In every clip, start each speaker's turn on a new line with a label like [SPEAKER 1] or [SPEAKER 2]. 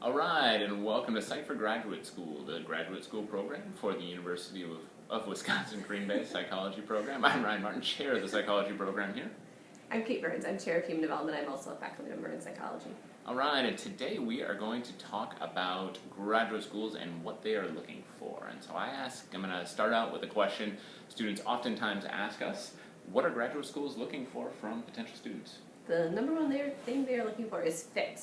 [SPEAKER 1] All right, and welcome to Psyched for Graduate School, the graduate school program for the University of Wisconsin Green Bay Psychology Program. I'm Ryan Martin, chair of the psychology program here.
[SPEAKER 2] I'm Kate Burns. I'm chair of human development. I'm also a faculty member in psychology.
[SPEAKER 1] All right, and today we are going to talk about graduate schools and what they are looking for. And so I'm going to start out with a question students oftentimes ask us: what are graduate schools looking for from potential students?
[SPEAKER 2] The number one thing they are looking for is fit.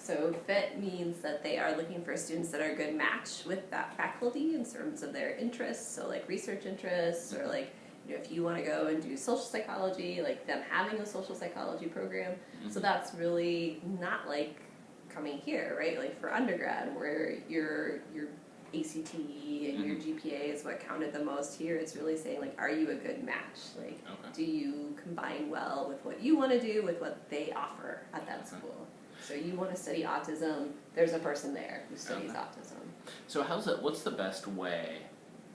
[SPEAKER 2] So fit means that they are looking for students that are a good match with that faculty in terms of their interests, so like research interests, or like, you know, if you want to go and do social psychology, like them having a social psychology program. Mm-hmm. So that's really not like coming here, right? Like for undergrad, where your ACT and your GPA is what counted the most. Here it's really saying, like, are you a good match? Like, do you combine well with what you want to do with what they offer at that school? So you want to study autism, there's a person there who studies autism.
[SPEAKER 1] So what's the best way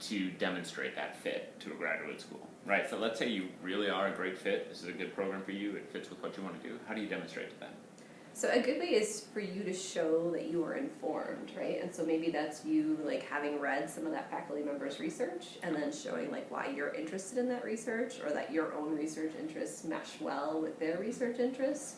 [SPEAKER 1] to demonstrate that fit to a graduate school, right? So let's say you really are a great fit, this is a good program for you, it fits with what you want to do. How do you demonstrate to them?
[SPEAKER 2] So a good way is for you to show that you are informed, right? And so maybe that's you like having read some of that faculty member's research and then showing like why you're interested in that research, or that your own research interests mesh well with their research interests.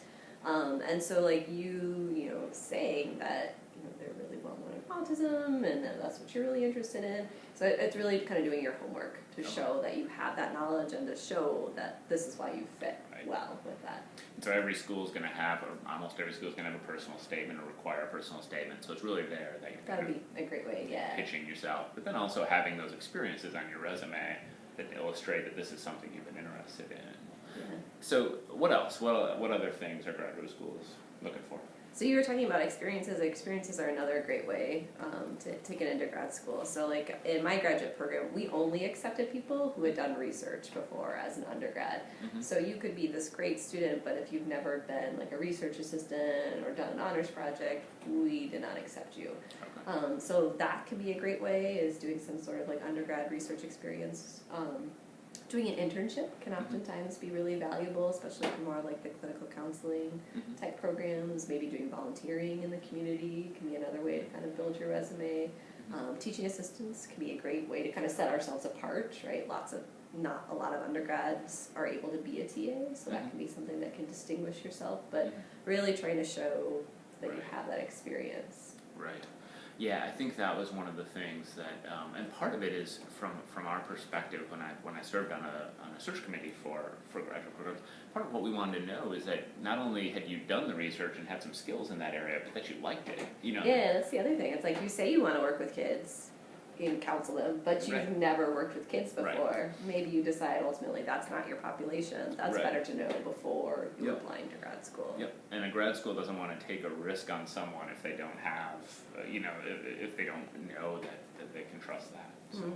[SPEAKER 2] And so like you know, saying that, you know, they're really well known in autism and that that's what you're really interested in. So it's really kind of doing your homework to show that you have that knowledge and to show that this is why you fit well with that.
[SPEAKER 1] So every school is going to have, or almost every school is going to have a personal statement or require a personal statement. So it's really there that you're
[SPEAKER 2] that would be a great way, yeah.
[SPEAKER 1] pitching yourself, but then also having those experiences on your resume that illustrate that this is something you've been interested in. Yeah. So what else? What other things are graduate schools looking for?
[SPEAKER 2] So you were talking about experiences. Experiences are another great way to get into grad school. So like in my graduate program, we only accepted people who had done research before as an undergrad. Mm-hmm. So you could be this great student, but if you've never been like a research assistant or done an honors project, we did not accept you. Okay. So that could be a great way, is doing some sort of like undergrad research experience. Doing an internship can oftentimes be really valuable, especially for more like the clinical counseling type programs. Maybe doing volunteering in the community can be another way to kind of build your resume. Teaching assistants can be a great way to kind of set ourselves apart, right? Not a lot of undergrads are able to be a TA, so that can be something that can distinguish yourself, but really trying to show that you have that experience.
[SPEAKER 1] Right. Yeah, I think that was one of the things that, and part of it is from our perspective when I served on a search committee for graduate programs. Part of what we wanted to know is that not only had you done the research and had some skills in that area, but that you liked it. You know.
[SPEAKER 2] Yeah, that's the other thing. It's like you say you want to work with kids and counsel them, but you've never worked with kids before. Right. Maybe you decide ultimately that's not your population. That's better to know before you're applying to grad school.
[SPEAKER 1] Yep. And a grad school doesn't want to take a risk on someone if they don't have, if they don't know that they can trust that. So,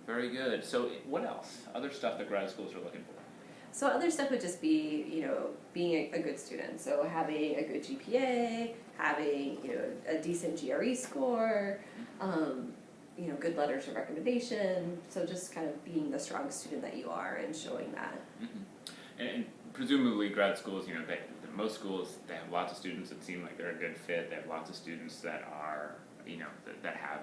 [SPEAKER 1] very good. So what else? Other stuff that grad schools are looking for?
[SPEAKER 2] So other stuff would just be, you know, being a good student. So having a good GPA, having, you know, a decent GRE score, you know, good letters of recommendation. So just kind of being the strong student that you are and showing that.
[SPEAKER 1] And presumably grad schools, you know, most schools, they have lots of students that seem like they're a good fit. They have lots of students that are, you know, that have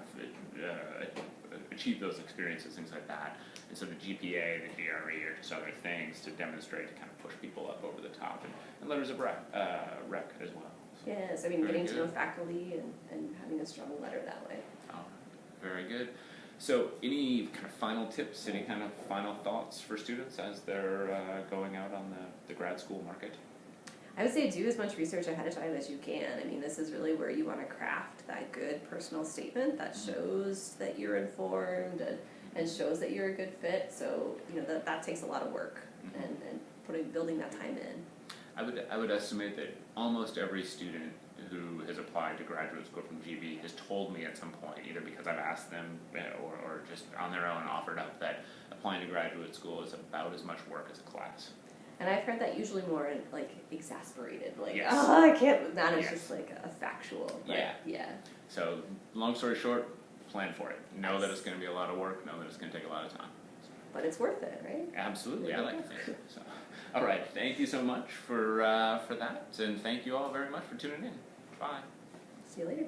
[SPEAKER 1] achieved those experiences, things like that. And so the GPA, the GRE are just other things to demonstrate, to kind of push people up over the top. And letters of rec as well. So
[SPEAKER 2] yes, I mean, getting to know faculty and having a strong letter that way.
[SPEAKER 1] Very good. So any kind of final tips, any kind of final thoughts for students as they're going out on the grad school market?
[SPEAKER 2] I would say do as much research ahead of time as you can. I mean, this is really where you want to craft that good personal statement that shows that you're informed and shows that you're a good fit. So, you know, that takes a lot of work and building that time in.
[SPEAKER 1] I would estimate that almost every student who has applied to graduate school from GB has told me at some point, either because I've asked them or just on their own offered up, that applying to graduate school is about as much work as a class.
[SPEAKER 2] And I've heard that usually more like exasperated, like, oh, I can't, not as just like a factual. But yeah.
[SPEAKER 1] So long story short, plan for it. Know that it's going to be a lot of work, know that it's going to take a lot of time.
[SPEAKER 2] But it's worth it, right?
[SPEAKER 1] Absolutely, I like to think so. All right, thank you so much for that, and thank you all very much for tuning in. Bye.
[SPEAKER 2] See you later.